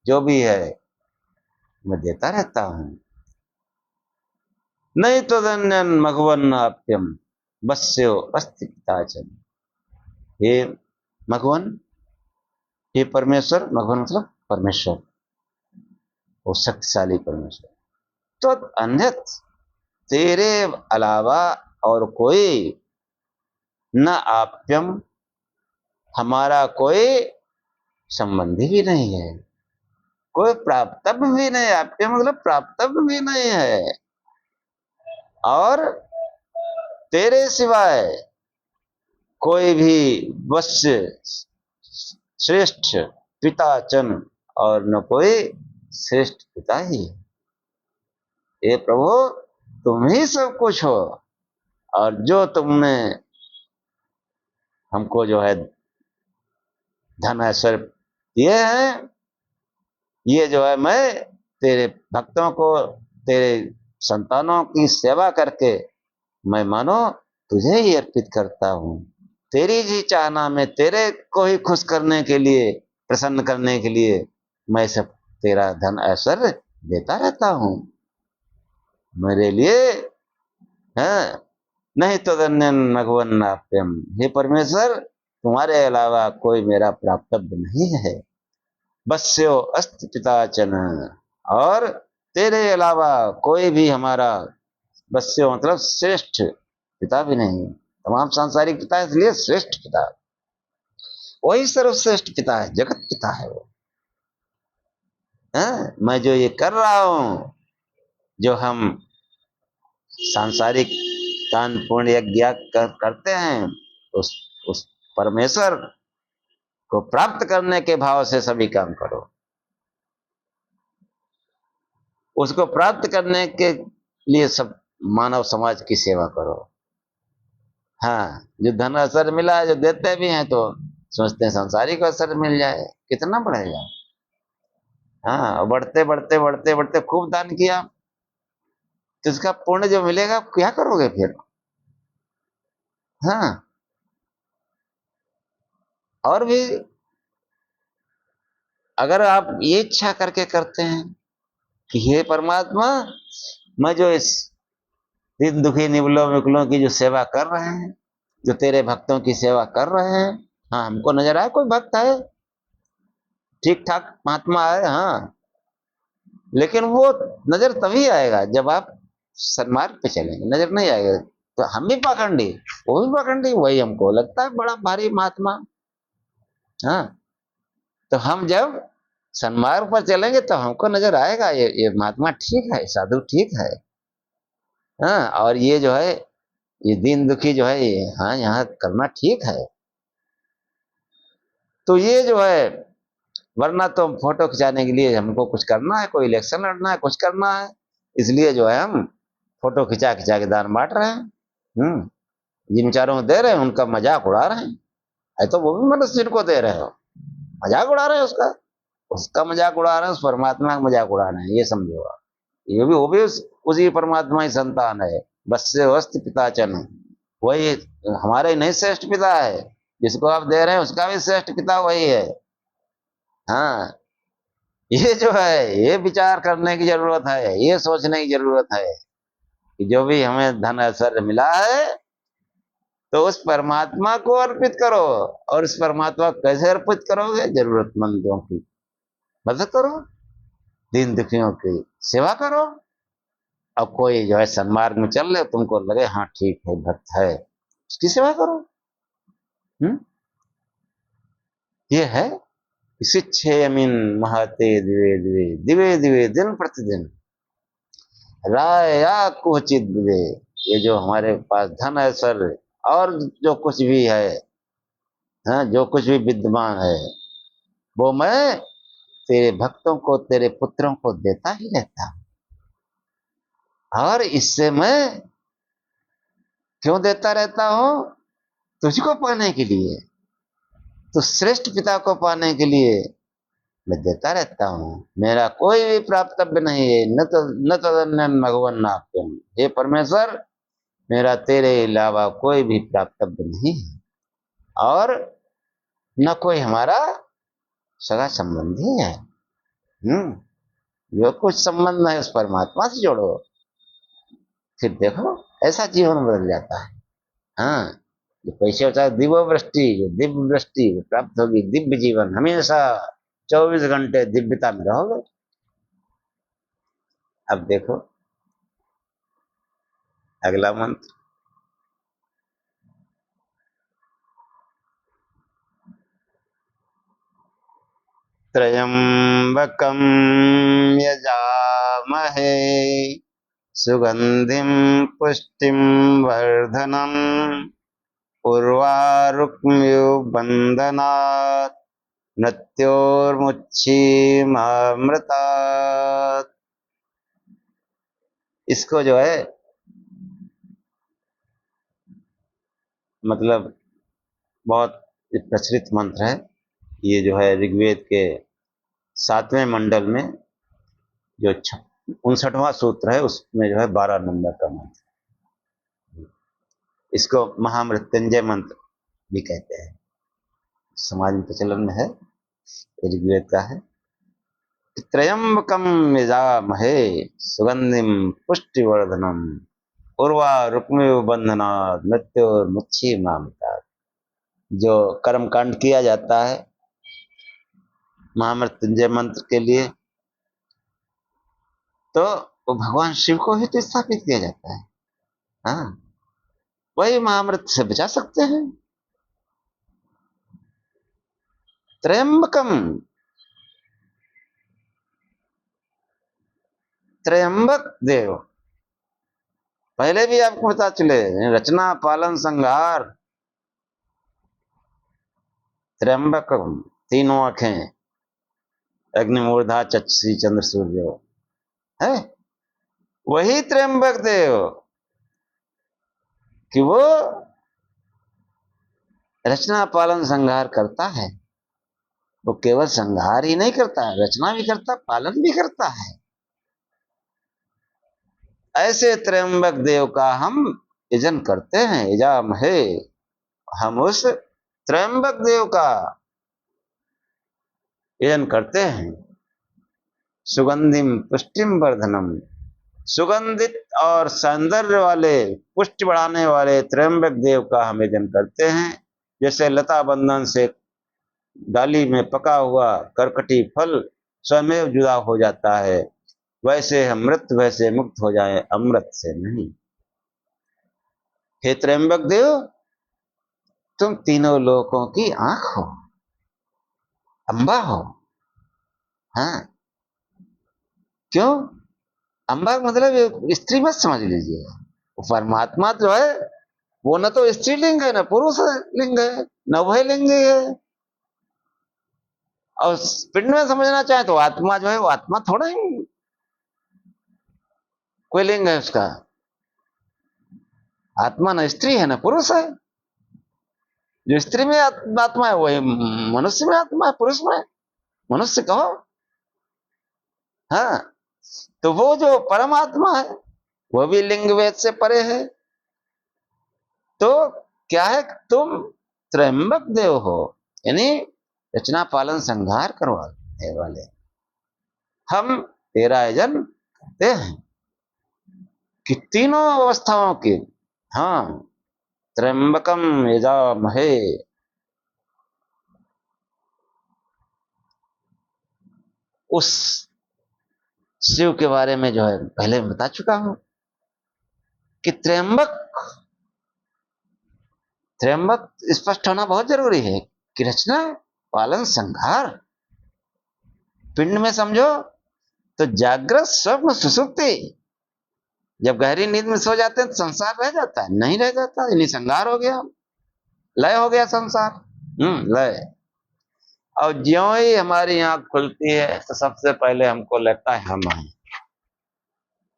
जो भी है मैं देता रहता हूँ। नहीं तो धन्य मघवन आप्यम बस्यो अस्ति पिताचन। हे मघवन, हे परमेश्वर, मघवन मतलब परमेश्वर, वो शक्तिशाली परमेश्वर, तो अन्यथ तेरे अलावा और कोई न आप्यम, हमारा कोई संबंधी भी नहीं है, कोई प्राप्तव्य भी नहीं। आप्य मतलब प्राप्तव्य भी नहीं है। और तेरे सिवाय कोई भी वश्य श्रेष्ठ पिताचन, और न कोई श्रेष्ठ पिता ही। हे प्रभु तुम ही सब कुछ हो, और जो तुमने हमको जो है धन ऐश्वर्य दिए हैं, ये जो है मैं तेरे भक्तों को, तेरे संतानों की सेवा करके मैं मानो तुझे ही अर्पित करता हूँ। तेरी ही चाहना में, तेरे को ही खुश करने के लिए, प्रसन्न करने के लिए मैं सब तेरा धन ऐश्वर्य देता रहता हूँ मेरे लिए। है नहीं तो धन्य भगवान नाप्यम, हे परमेश्वर तुम्हारे अलावा कोई मेरा प्राप्तव्य नहीं है। बस्यो अस्ति पिताचन, और तेरे अलावा कोई भी हमारा, बस्यो मतलब श्रेष्ठ पिता भी नहीं। तमाम सांसारिक पिता है, इसलिए श्रेष्ठ पिता, वही सर्वश्रेष्ठ पिता है, जगत पिता है वो। है? मैं जो ये कर रहा हूं, जो हम सांसारिक दान पुण्य यज्ञ करते हैं, उस परमेश्वर को प्राप्त करने के भाव से सभी काम करो। उसको प्राप्त करने के लिए सब मानव समाज की सेवा करो। हाँ, जो धन असर मिला है, जो देते भी हैं तो सोचते हैं संसारिक असर मिल जाए, कितना बढ़ेगा। हाँ, बढ़ते बढ़ते बढ़ते बढ़ते खूब दान किया तो इसका पुण्य जो मिलेगा क्या करोगे फिर। हाँ, और भी अगर आप ये इच्छा करके करते हैं कि हे परमात्मा, मैं जो इस दीन दुखी निबलों विकलों की जो सेवा कर रहे हैं, जो तेरे भक्तों की सेवा कर रहे हैं, हाँ हमको नजर आया कोई भक्त है, ठीक ठाक महात्मा है, हाँ, लेकिन वो नजर तभी आएगा जब आप सन्मार्ग पे चलेंगे, नजर नहीं आएगा। तो हम भी पाखंडी, वो भी पाखंडी, वही हमको लगता है बड़ा भारी महात्मा। हाँ, तो हम जब सन्मार्ग पर चलेंगे तो हमको नजर आएगा ये महात्मा ठीक है, साधु ठीक है। हाँ, और ये जो है, ये दीन दुखी जो है, हाँ यहाँ करना ठीक है। तो ये जो है, वरना तो फोटो खिंचाने के लिए हमको कुछ करना है, कोई इलेक्शन लड़ना है, कुछ करना है, इसलिए जो है हम फोटो खिंचा खिंचा के दान बांट रहे हैं। जिन चारों को दे रहे हैं उनका मजाक उड़ा रहे हैं, है तो वो भी मनुष्य जिनको दे रहे हो, मजाक उड़ा रहे हैं उसका, उसका मजाक उड़ा रहे हैं, उस परमात्मा का मजाक उड़ा रहे हैं, ये समझो आप। ये भी वो भी उसी परमात्मा की संतान है। बस से वस्त पिताचन, वही हमारे नहीं श्रेष्ठ पिता है, जिसको आप दे रहे हैं उसका भी श्रेष्ठ पिता वही है। हाँ, ये जो है, ये विचार करने की जरूरत है, ये सोचने की जरूरत है कि जो भी हमें धन ऐश्वर्य मिला है तो उस परमात्मा को अर्पित करो। और उस परमात्मा को कैसे अर्पित करोगे, जरूरतमंदों की मदद करो, दीन दुखियों की सेवा करो। अब कोई जो है सन्मार्ग में चल रहे, तुमको लगे हाँ ठीक है भक्त है, उसकी सेवा करो। हम्म, ये है शिक्षेयमिन महते दिवे दिवे दिवे दिवे दिन प्रतिदिन राय या कुचित दिवे। ये जो हमारे पास धन है सर, और जो कुछ भी है, हाँ, जो कुछ भी विद्यमान है, वो मैं तेरे भक्तों को, तेरे पुत्रों को देता ही रहता हूं। और इससे मैं क्यों देता रहता हूं, तुझको पाने के लिए, तो श्रेष्ठ पिता को पाने के लिए मैं देता रहता हूँ। मेरा कोई भी प्राप्तव्य नहीं है, न तदन्य भगवान नाप्यम। हे परमेश्वर, मेरा तेरे अलावा कोई भी प्राप्तव्य नहीं है, और न कोई हमारा सगा संबंधी है। जो कुछ संबंध है उस परमात्मा से जोड़ो, फिर देखो ऐसा जीवन बदल जाता है। हाँ, जो पैसे होता है दिव्य वृष्टि, जो दिव्य वृष्टि प्राप्त होगी, दिव्य जीवन, हमेशा 24 घंटे दिव्यता में रहोगे। अब देखो अगला मंत्र, त्र्यंबकं यजामहे सुगंधिं पुष्टिं वर्धनम् उर्वारुक्मिबन्धनात् मृत्योर्मुक्षीमामृतात्। इसको जो है मतलब बहुत प्रचलित मंत्र है। ये जो है ऋग्वेद के 7वें मंडल में जो 59वां सूत्र है, उसमें जो है 12 नंबर का मंत्र, इसको महामृत्युंजय मंत्र भी कहते हैं, समाज में प्रचलन में है, ऋग्वेद का है। त्र्यंबकम यजामहे सुगंधिम पुष्टिवर्धनम उर्वा रुक्मिव बंधनात् मृत्योर्मुक्षीमामृतात्। जो कर्मकांड किया जाता है महामृत्युंजय मंत्र के लिए, तो वो भगवान शिव को ही तो स्थापित किया जाता है। हाँ, वही महामृत्यु से बचा सकते हैं। त्र्यंबकम, त्र्यंबक देव, पहले भी आपको पता चले, रचना पालन संहार, त्र्यंबकम, तीनों आंखें, अग्निमूर्धा चक्षुषी चंद्र सूर्य है, वही त्र्यंबक देव कि वो रचना पालन संहार करता है। वो केवल संहार ही नहीं करता है, रचना भी करता, पालन भी करता है। ऐसे त्र्यंबक देव का हम यजन करते हैं। यजामहे, हम उस त्र्यंबक देव का यजन करते हैं। सुगंधिम पुष्टिम वर्धनम, सुगंधित और सौंदर्य वाले, पुष्टि बढ़ाने वाले त्र्यंबक देव का हम यजन करते हैं। जैसे लता बंधन से डाली में पका हुआ करकटी फल स्वयं जुदा हो जाता है, वैसे हम मृत वैसे मुक्त हो जाए, अमृत से नहीं। हे त्र्यंबक देव, तुम तीनों लोकों की आंख हो, अंबा हो। हाँ, क्यों? अंबा मतलब स्त्री मत समझ लीजिए। परमात्मा जो है वो न तो स्त्रीलिंग है, न पुरुष लिंग है, न उभय लिंग है। और पिंड में समझना चाहे तो आत्मा जो है वो आत्मा थोड़ा ही कोई लिंग है उसका। आत्मा न स्त्री है न पुरुष है। जो स्त्री में आत्मा है वही मनुष्य में आत्मा है, पुरुष में मनुष्य कहो। हाँ, तो वो जो परमात्मा है वो भी लिंग वेद से परे है। तो क्या है, तुम त्र्यंबक देव हो, यानी रचना पालन संहार करवाने वाले। हम तेरा यजन करते हैं कि तीनों अवस्थाओं के। हाँ, त्र्यंबकम यजामहे, उस शिव के बारे में जो है पहले मैं बता चुका हूं कि त्र्यंबक, त्र्यंबक स्पष्ट होना बहुत जरूरी है कि रचना पालन संहार। पिंड में समझो तो जागृत स्वप्न सुसुप्ति, जब गहरी नींद में सो जाते हैं तो संसार रह जाता है? नहीं रह जाता, यानी संहार हो गया, लय हो गया संसार। लय। और ज्यों ही हमारी आंख खुलती है तो सबसे पहले हमको लगता है हम हैं।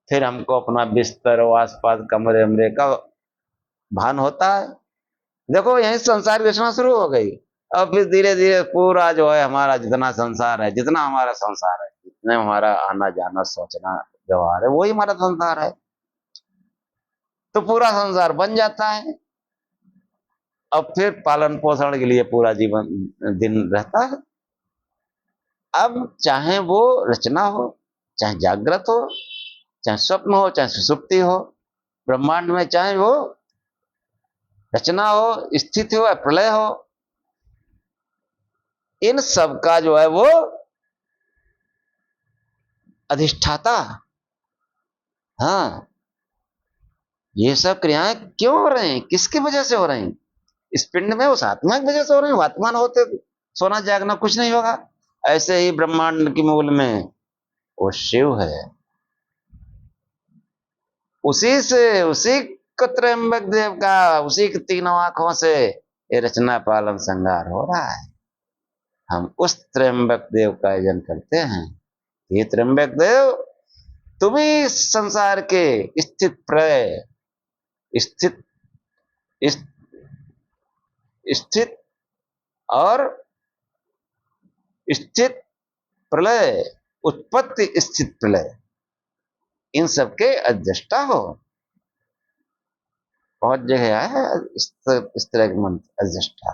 फिर हमको अपना बिस्तर और आसपास कमरे उमरे का भान होता है। देखो यही संसार की रचना शुरू हो गई। अब फिर धीरे धीरे पूरा जो है हमारा जितना संसार है, जितना हमारा संसार है, जितने हमारा आना जाना सोचना व्यवहार है, वही हमारा संसार है। तो पूरा संसार बन जाता है। अब फिर पालन पोषण के लिए पूरा जीवन दिन रहता है। अब चाहे वो रचना हो, चाहे जागृत हो, चाहे स्वप्न हो, चाहे सुसुप्ति हो, ब्रह्मांड में चाहे वो रचना हो, स्थिति हो या प्रलय हो, इन सब का जो है वो अधिष्ठाता। हाँ, ये सब क्रियाएं क्यों हो रही हैं, किसकी वजह से हो रही हैं? इस पिंड में उस आत्मा की वजह से हो रही है। आत्मा न होते सोना जागना कुछ नहीं होगा। ऐसे ही ब्रह्मांड के मूल में वो शिव है, उसी से, उसी त्र्यंबक देव का, उसी की तीनों आंखों से ये रचना पालन संहार हो रहा है। हम उस त्र्यंबक देव का यजन करते हैं। ये त्र्यंबक देव, तुम ही संसार के स्थित प्रलय, स्थित स्थित और स्थित प्रलय, उत्पत्ति स्थित प्रलय, इन सबके अध्यष्टा हो। बहुत जगह आया है इस तरह के मंत्र अध्यष्टा,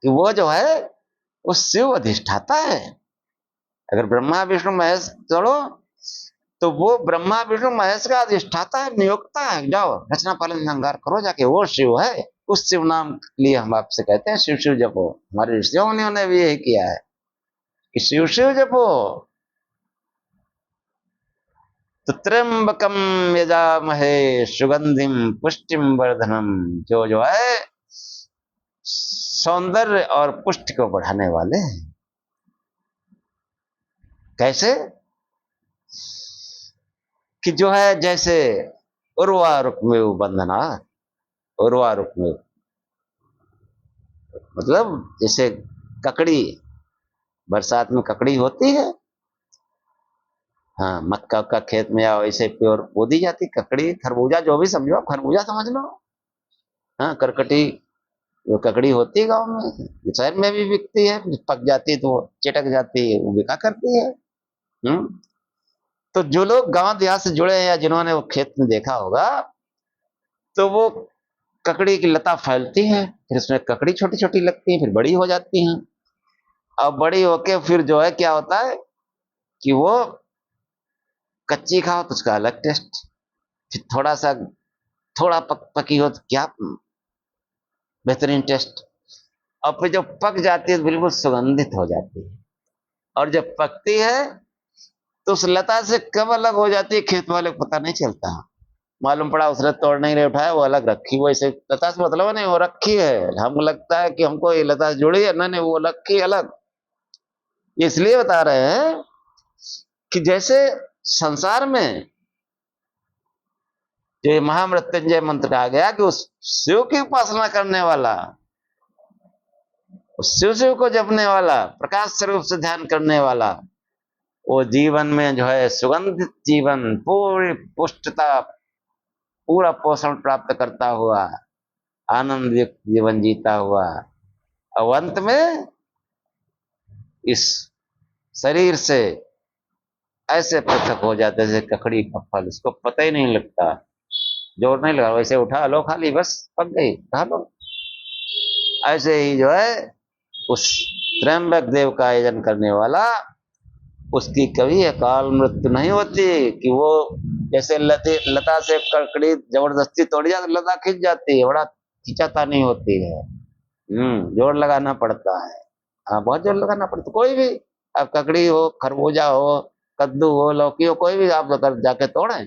कि वो जो है वो शिव अधिष्ठाता है। अगर ब्रह्मा विष्णु महेश जोड़ो तो वो ब्रह्मा विष्णु महेश का अधिष्ठाता है, नियोक्ता है। जाओ रचना पालन संहार करो जाके, वो शिव है, उस शिव नाम के लिए हम आपसे कहते हैं शिव शिव जपो। हमारे ऋषियों ने भी यही किया है कि शिव शिव जपो। तो त्र्यंबकम यजामहे सुगंधिम पुष्टिम वर्धनम, जो जो है सौंदर्य और पुष्टि को बढ़ाने वाले हैं। कैसे कि जो है जैसे उर्वा रुक्मिव बंधना, उर्वा रुक्मिव मतलब जैसे ककड़ी, बरसात में ककड़ी होती है, हाँ मक्का का खेत में या वैसे प्योर बो दी जाती ककड़ी, खरबूजा जो भी समझो आप, खरबूजा समझ लो, हाँ करकटी जो ककड़ी होती है गाँव में, शहर में भी बिकती है, पक जाती है तो चिटक जाती है, वो बिका करती है। तो जो लोग गांव देहात से जुड़े हैं या जिन्होंने वो खेत में देखा होगा, तो वो ककड़ी की लता फैलती है, फिर उसमें ककड़ी छोटी छोटी लगती है, फिर बड़ी हो जाती हैं, और बड़ी होके फिर जो है क्या होता है कि वो कच्ची खाओ तो उसका अलग टेस्ट, फिर थोड़ा पकी हो तो क्या बेहतरीन टेस्ट, और फिर जब पक जाती है तो बिल्कुल सुगंधित हो जाती है, और जब पकती है तो उस लता से कब अलग हो जाती है खेत वाले को पता नहीं चलता। मालूम पड़ा उसने तोड़ नहीं रहे उठाया, वो अलग रखी, वो ऐसे लता से मतलब नहीं, वो रखी है, हमको लगता है कि हमको ये लता जुड़ी है, नहीं वो रखी अलग। इसलिए बता रहे हैं कि जैसे संसार में जो महामृत्युंजय मंत्र कहा गया कि उस शिव की उपासना करने वाला, उस शिव शिव को जपने वाला, प्रकाश स्वरूप से ध्यान करने वाला, वो जीवन में जो है सुगंधित जीवन, पूरी पुष्टता, पूरा पोषण प्राप्त करता हुआ, आनंद युक्त जीवन जीता हुआ, और अंत में इस शरीर से ऐसे पृथक हो जाते जैसे ककड़ी का फल, इसको पता ही नहीं लगता, जोर नहीं लगा, वैसे उठा लो खाली बस पक गई, खा लो। ऐसे ही जो है उस त्र्यंबक देव का आयोजन करने वाला, उसकी कभी अकाल मृत्यु नहीं होती कि वो जैसे लता से ककड़ी जबरदस्ती तोड़ जाती, लता खिंच जाती है, बड़ा खिंचातानी होती है, जोर लगाना पड़ता है, हाँ बहुत जोर लगाना पड़ता, कोई भी अब ककड़ी हो, खरबूजा हो, कद्दू हो, लौकी हो, कोई भी आप अगर जाके तोड़े,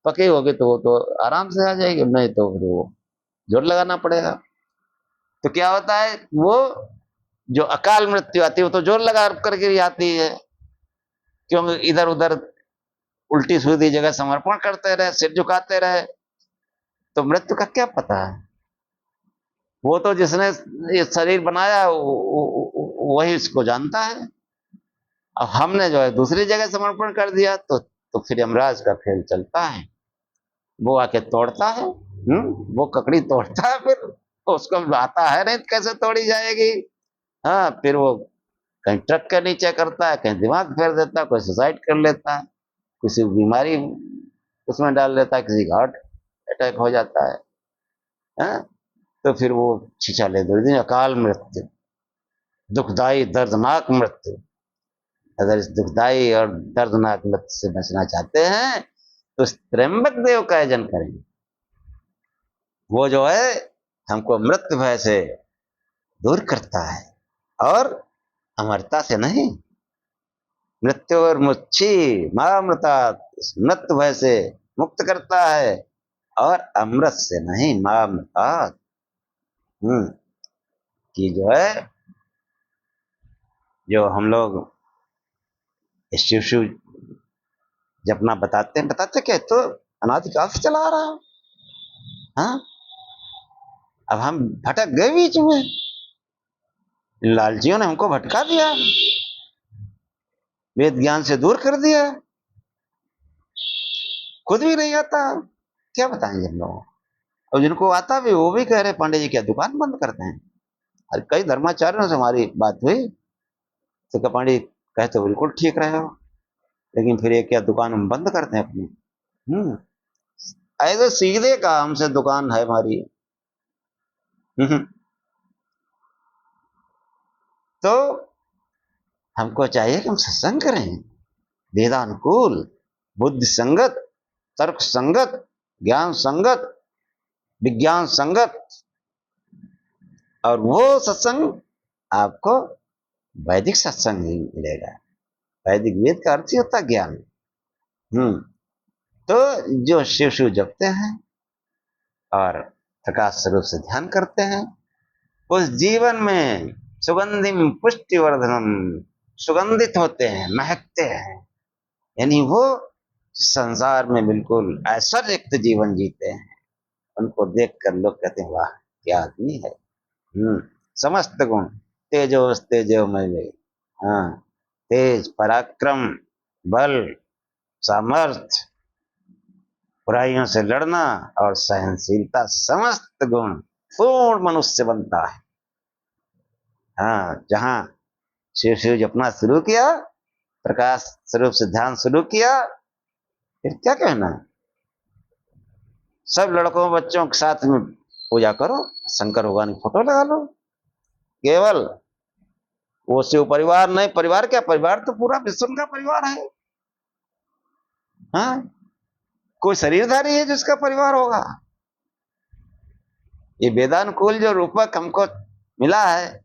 पकी होगी तो वो तो आराम से आ जाएगी, नहीं तो फिर वो जोर लगाना पड़ेगा। तो क्या होता है, वो जो अकाल मृत्यु आती है वो तो जोर लगा करके भी आती है, क्योंकि इधर उधर उल्टी सीधी जगह समर्पण करते रहे, सिर झुकाते रहे, तो मृत्यु का क्या पता है, वो तो जिसने ये शरीर बनाया वही इसको जानता है। अब हमने जो है दूसरी जगह समर्पण कर दिया तो फिर यमराज का खेल चलता है, वो आके तोड़ता है, वो ककड़ी तोड़ता है, फिर उसको आता है नहीं तो कैसे तोड़ी जाएगी, हाँ फिर वो कहीं ट्रक के नीचे करता है, कहीं दिमाग फेर देता है, कोई सुसाइड कर लेता है, किसी बीमारी उसमें डाल लेता है, किसी का हार्ट अटैक हो जाता है, हाँ? तो फिर वो छिछाले दर्द, अकाल मृत्यु, दुखदाई दर्दनाक मृत्यु। अगर इस दुखदाई और दर्दनाक मृत्यु से बचना चाहते हैं तो इस त्र्यंबक देव का आयोजन करें, वो जो है हमको मृत्यु भय से दूर करता है, और अमरता से नहीं, मृत्यु और मुच्छी महामृता, मृत्यु भय से मुक्त करता है, और अमृत से नहीं महामृता, कि जो है जो हम लोग शिव शिव जपना बताते क्या तो अनादिकाल से चला आ रहा है, हाँ अब हम भटक गए बीच में, लालचियों ने हमको भटका दिया, वेद ज्ञान से दूर कर दिया, खुद भी नहीं आता, क्या बताएंगे हम लोग, और जिनको आता भी वो भी कह रहे पांडे जी क्या दुकान बंद करते हैं। और कई धर्माचार्यों से हमारी बात हुई तो पांडे कहते तो बिल्कुल ठीक रहे हो, लेकिन फिर ये क्या दुकान हम बंद करते हैं अपनी, ऐसे सीधे कहा हमसे दुकान है हमारी, तो हमको चाहिए कि हम सत्संग करें, वेदानुकूल, बुद्धि संगत, तर्क संगत, ज्ञान संगत, विज्ञान संगत, और वो सत्संग आपको वैदिक सत्संग ही मिलेगा। वैदिक वेद का अर्थ ही होता है ज्ञान। तो जो शिव शिव जपते हैं और प्रकाश स्वरूप से ध्यान करते हैं, उस जीवन में सुगंधिम पुष्टिवर्धनम, सुगंधित होते हैं, महकते हैं। यानी वो संसार में बिल्कुल ऐश्वर्ययुक्त जीवन जीते हैं। उनको देखकर लोग कहते हैं वाह क्या आदमी है। समस्त गुण तेजोस तेजोमय, हाँ, तेज, पराक्रम, बल, सामर्थ्य, बुराइयों से लड़ना और सहनशीलता, समस्त गुण पूर्ण मनुष्य बनता है। हाँ, जहां शिव शिव जपना शुरू किया, प्रकाश स्वरूप से ध्यान शुरू किया, फिर क्या कहना, सब लड़कों बच्चों के साथ में पूजा करो, शंकर भगवान की फोटो लगा लो। केवल वो शिव परिवार नहीं, परिवार क्या, परिवार तो पूरा विश्व का परिवार है। हाँ, कोई शरीरधारी है जिसका परिवार होगा। ये वेदानुकूल जो रूपक हमको मिला है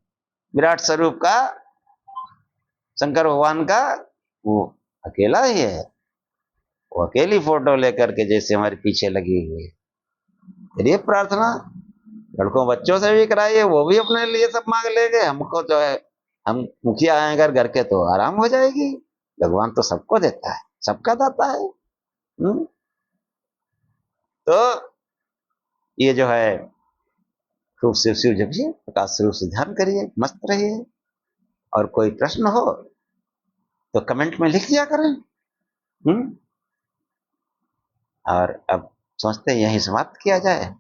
विराट स्वरूप का, शंकर भगवान का, वो अकेला ही है। वो अकेली फोटो लेकर के जैसे हमारे पीछे लगी हुई है। ये प्रार्थना लड़कों बच्चों से भी कराइए, वो भी अपने लिए सब मांग लेंगे। हमको जो है, हम मुखिया हैं अगर घर के, तो आराम हो जाएगी। भगवान तो सबको देता है, सबका दाता है। तो ये जो है खूब शिव शिव जपिए, प्रकाश स्वरूप से ध्यान करिए, मस्त रहिए। और कोई प्रश्न हो तो कमेंट में लिख दिया करें। और अब सोचते हैं यही समाप्त किया जाए।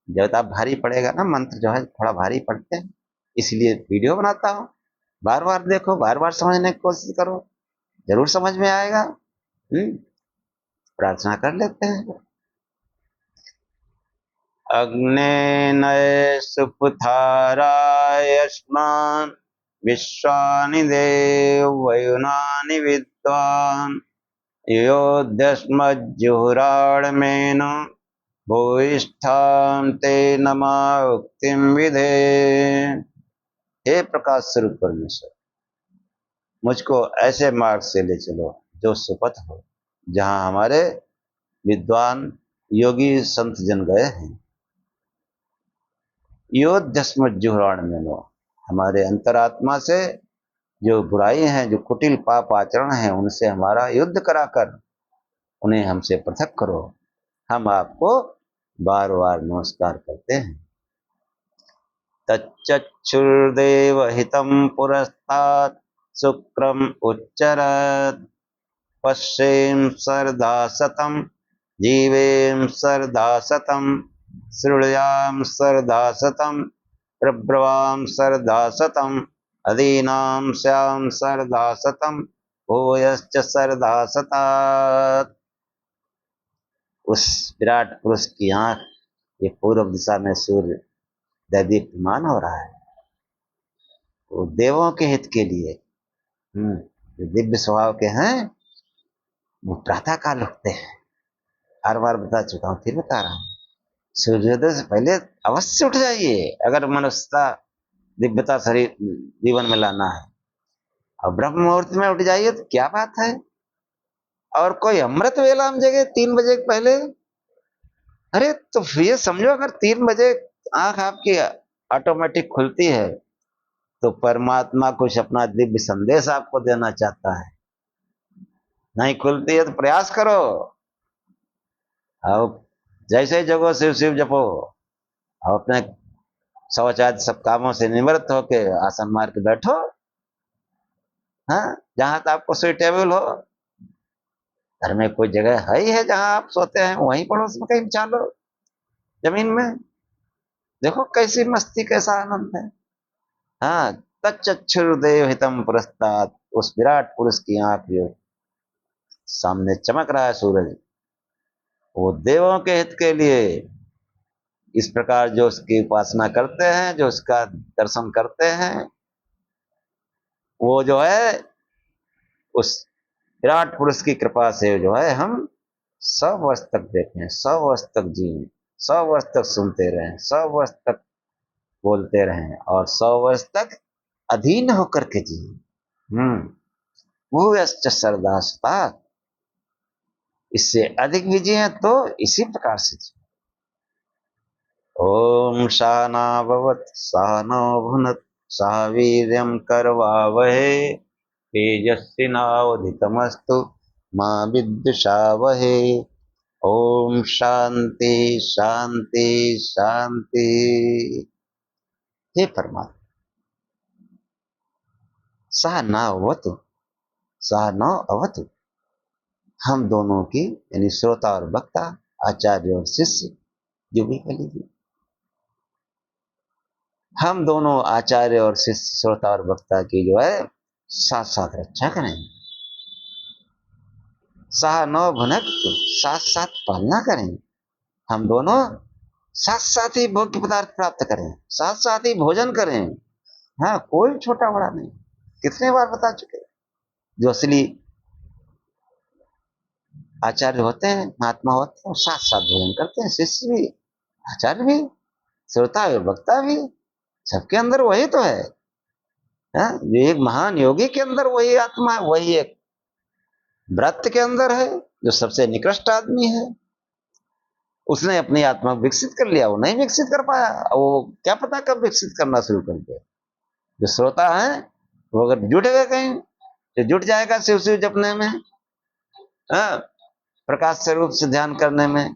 जब आप भारी पड़ेगा ना, मंत्र जो है थोड़ा भारी पड़ते हैं, इसलिए वीडियो बनाता हूँ। बार बार देखो, बार बार समझने की कोशिश करो, जरूर समझ में आएगा। प्रार्थना कर लेते हैं। अग्ने नये सुपथारायस्मान् विश्वानि देव वयुनानि विद्वान् योऽध्यस्मज्जुहुराणमेन भूयिष्ठां ते नमः उक्तिं विधे। हे प्रकाश स्वरूप परमेश्वर, मुझको ऐसे मार्ग से ले चलो जो सुपथ हो, जहां हमारे विद्वान योगी संत जन गए हैं। योऽध्यस्मज्जुहुराण में लो, हमारे अंतरात्मा से जो बुराई हैं, जो कुटिल पाप आचरण हैं, उनसे हमारा युद्ध कराकर उन्हें हमसे पृथक करो। हम आपको बार बार नमस्कार करते हैं। तच्चक्षुर्देव हितं पुरस्तात् शुक्रम उच्चरत् पश्येम सर्धा सतम जीवेम सर्धा सतम शृणुयाम सर्धा सतम प्रब्रवाम सर्धा सतम अदीनाम श्याम सर्धा सतम भूयश्च सर्धा सतात्। उस विराट पुरुष की आंख, ये पूर्व दिशा में सूर्य दैदीप्यमान हो रहा है। वो देवों के हित के लिए, जो दिव्य स्वभाव के हैं, वो प्रातः काल उठते हैं। हर बार बता चुका हूं, फिर बता रहा हूं। सूर्योदय से पहले अवश्य उठ जाइए अगर मनुष्यता दिव्यता शरीर जीवन में लाना है। और ब्रह्म मुहूर्त में उठ जाइए तो क्या बात है। और कोई अमृत वेला में जगह 3 बजे पहले, अरे तो ये समझो अगर 3 बजे आंख आपकी ऑटोमेटिक खुलती है, तो परमात्मा कुछ अपना दिव्य संदेश आपको देना चाहता है। नहीं खुलती है तो प्रयास करो। अब जैसे जगो शिव शिव जपो, और अपने शौच आदि सब कामों से निवृत्त होके आसन मार के बैठो। हाँ, जहां तक आपको सुइटेबल हो। घर में कोई जगह है ही है जहां आप सोते हैं, वहीं पड़ोस में कहीं बिछा लो, जमीन में। देखो कैसी मस्ती, कैसा आनंद है। हाँ, तच्चक्षुर्देव हितम पुरस्तात्, उस विराट पुरुष की आंख जो सामने चमक रहा है सूरज, वो देवों के हित के लिए। इस प्रकार जो उसकी उपासना करते हैं, जो उसका दर्शन करते हैं, वो जो है उस विराट पुरुष की कृपा से जो है हम 100 वर्ष तक देखें, 100 वर्ष तक जिए, 100 वर्ष तक सुनते रहें, 100 वर्ष तक बोलते रहें और 100 वर्ष तक अधीन होकर के जिए। वो सरदासता, इससे अधिक भी जिए तो इसी प्रकार से जिए। ओम सहना भवतु सहनौ भुनक्तु सह वीर्यं करवावहै तेजस्विनावधीतमस्तु मा विद्विषावहै। ओम शांति शांति शांति। हे परमात्मा, सहनावतु सहनौ अवतु, हम दोनों की यानी श्रोता और वक्ता, आचार्य और शिष्य जो भी कह लीजिए, हम दोनों आचार्य और शिष्य, श्रोता और वक्ता की जो है साथ साथ रक्षा करें। सह न भुनक्तु, साथ साथ पालना करें। हम दोनों साथ साथ ही भोग्य पदार्थ प्राप्त करें, साथ साथ ही भोजन करें। हाँ, कोई छोटा बड़ा नहीं। कितने बार बता चुके, जो असली आचार्य होते हैं, महात्मा होते हैं, साथ साथ भोजन करते हैं। शिष्य भी, आचार्य भी, श्रोता और वक्ता भी, सबके अंदर वही तो है। जो एक महान योगी के अंदर वही आत्मा है, वही एक व्रत के अंदर है, जो सबसे निकृष्ट आदमी है। उसने अपनी आत्मा को विकसित कर लिया, वो नहीं विकसित कर पाया। वो क्या पता कब विकसित करना शुरू कर दे। जो श्रोता है वो अगर जुट गए कहीं, तो जुट जाएगा शिव शिव जपने में, प्रकाश स्वरूप से ध्यान करने में,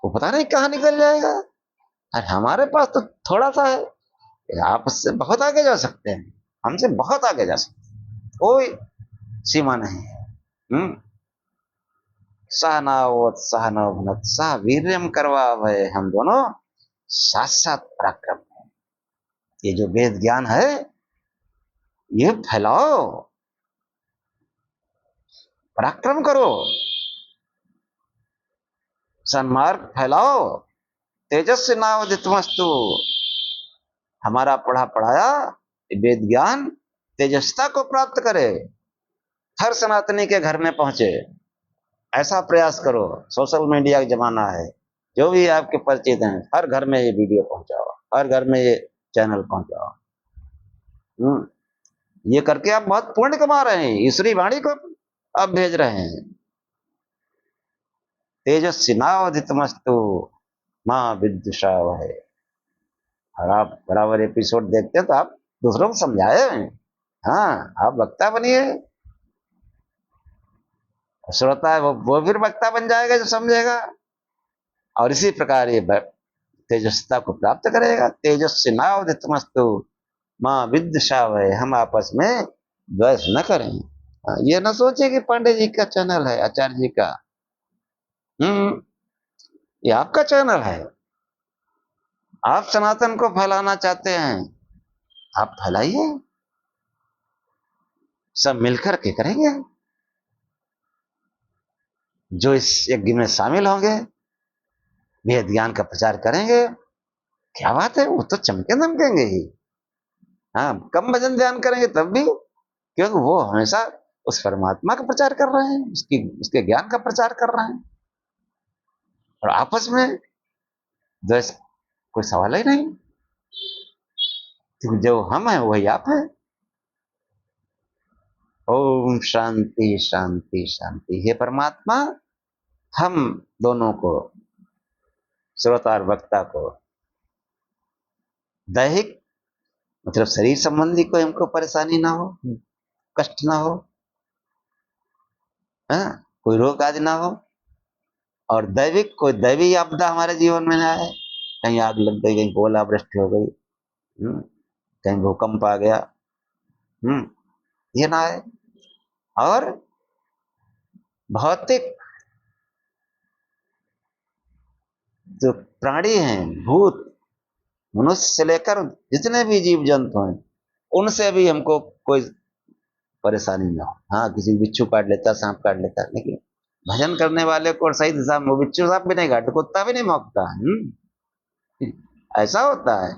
वो पता नहीं कहाँ निकल जाएगा। और हमारे पास तो थोड़ा सा है, आप उससे बहुत आगे जा सकते हैं, हमसे बहुत आगे जा सकते हैं, कोई सीमा नहीं है। सहनावत सहनौ भुनक्तु सह वीर्यं करवावहै, हम दोनों साथ साथ पराक्रम है। ये जो वेद ज्ञान है ये फैलाओ, पराक्रम करो, सन्मार्ग फैलाओ। तेजस्वी नावदितमस्तु, हमारा पढ़ा पढ़ाया वेद ज्ञान तेजस्ता को प्राप्त करे, हर सनातनी के घर में पहुंचे। ऐसा प्रयास करो। सोशल मीडिया का जमाना है, जो भी आपके परिचित हैं हर घर में ये वीडियो पहुंचाओ, हर घर में ये चैनल पहुंचाओ। ये करके आप बहुत पुण्य कमा रहे हैं, ईश्वरी वाणी को आप भेज रहे हैं। तेजस्वी नावधितमस्तु मां विद्विषावहै। और आप बराबर एपिसोड देखते हैं तो आप दूसरों को समझाए। हाँ, आप वक्ता बनिए, श्रोता है वो फिर वक्ता बन जाएगा जो समझेगा, और इसी प्रकार ये तेजस्ता को प्राप्त करेगा। तेजस्वी नावधितमस्तु मां विद्विषावहै, हम आपस में द्वेष न करें। ये न सोचे कि पांडे जी का चैनल है, आचार्य जी का। ये आपका चैनल है, आप सनातन को फैलाना चाहते हैं, आप फैलाइए, सब मिलकर के करेंगे। जो इस यज्ञ में शामिल होंगे, वेद ज्ञान का प्रचार करेंगे, क्या बात है, वो तो चमके दमकेंगे ही। हाँ, कम भजन ध्यान करेंगे तब भी, क्योंकि वो हमेशा उस परमात्मा का प्रचार कर रहे हैं, उसके ज्ञान का प्रचार कर रहे हैं। और आपस में द्वेष कोई सवाल ही नहीं, क्योंकि जो हम हैं वही आप हैं। ओम शांति शांति शांति। हे परमात्मा, हम दोनों को, श्रोता और वक्ता को, दैहिक मतलब शरीर संबंधी कोई हमको परेशानी ना हो, कष्ट ना हो, कोई रोग आदि ना हो, और दैविक कोई दैवी आपदा हमारे जीवन में ना आए। कहीं आग लग गई, कहीं ओलावृष्टि हो गई, कहीं भूकंप आ गया, ये ना आए। और भौतिक जो प्राणी हैं, भूत, मनुष्य से लेकर जितने भी जीव जंतु हैं, उनसे भी हमको कोई परेशानी ना हो। हाँ, किसी बिच्छू काट लेता, सांप काट लेता, लेकिन भजन करने वाले को सही दिशा में बिच्छू सांप भी नहीं काटता, कुत्ता भी नहीं भौंकता। ऐसा होता है।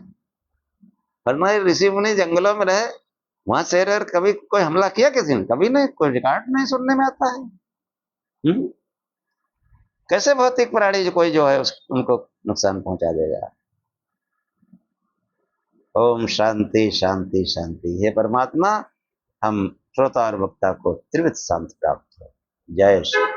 वरना ऋषि मुनि जंगलों में रहे, वहां शेर कभी कोई हमला किया किसी ने? कभी नहीं, कोई रिकॉर्ड नहीं सुनने में आता है। कैसे भौतिक प्राणी जो कोई जो है उनको नुकसान पहुंचा देगा? ओम शांति शांति शांति। हे परमात्मा, हम श्रोता और वक्ता को त्रिविध शांति प्राप्त हो। जय श्री